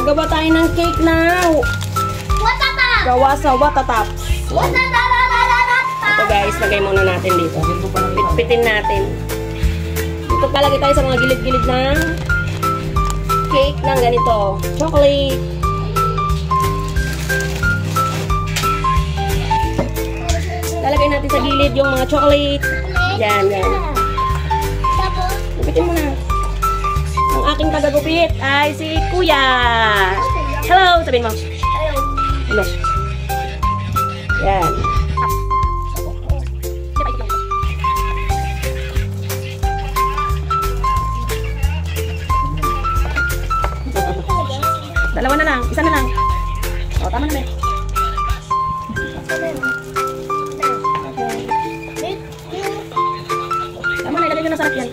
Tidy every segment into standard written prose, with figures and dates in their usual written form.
Gagawa tayo ng cake now. Gawa sa watatap. Ito guys, lagay muna natin dito. Pitpitin natin. Ito palagay tayo sa mga gilid-gilid ng cake ng ganito. Chocolate. Lalagay natin sa gilid yung mga chocolate. Yan, yan. Gupitin mo na. Ang aking tagagupit ay si Kuya. Hello, sabihin mo. Hello. Yan. Dalawa na lang, isa na lang. O, tama na ba? Tama na, ilagay nyo na sarap yan.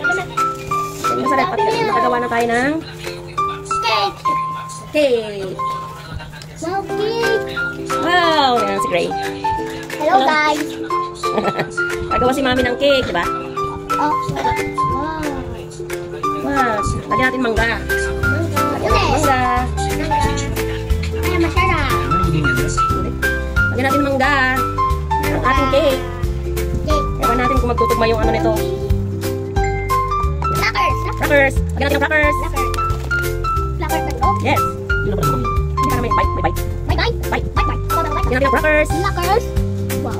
Masarap at nakagawa na tayo ng cake. Wow, yan si Gray. Hello guys. Nagawa si Mami ng cake, diba? Oh. Wow. Lagyan natin mangga. Mangga. Ay, masarap. Lagyan natin mangga. Ang ating cake. Ewan natin kung magtutugma yung ano nito. Crackers. Lagyan natin ng crackers. Crackers na ito? Yes. Hindi ka na may bite. Bite. Lagyan natin ng crackers. Crackers. Wow.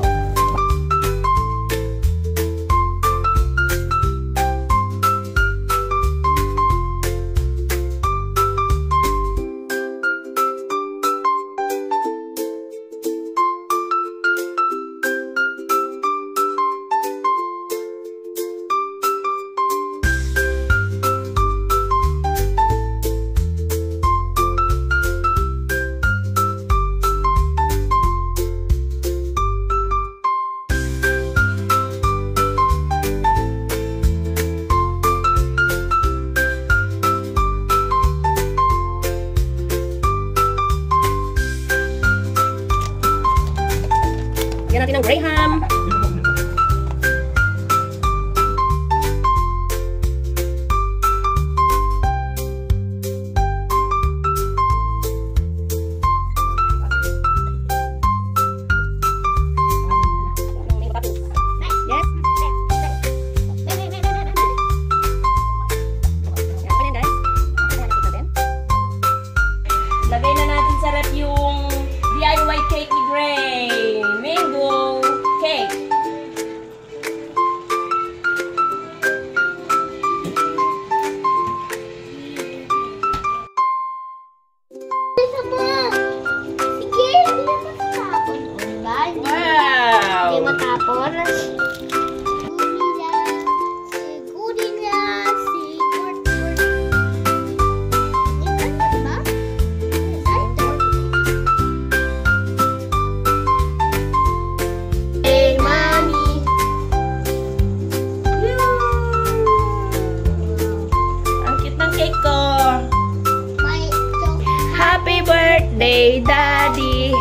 Lagyan natin ng graham. Yes. Lagay na natin sa rep yung DIY cake ni Gray. Mango cake. Wow! Hindi matapon. Happy birthday, Daddy!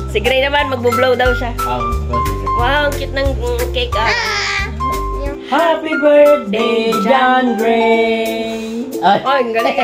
Si Gray naman, magbo-blow daw siya. Wow, ang cute ng cake. Happy birthday, John Gray! Oh, ang galing.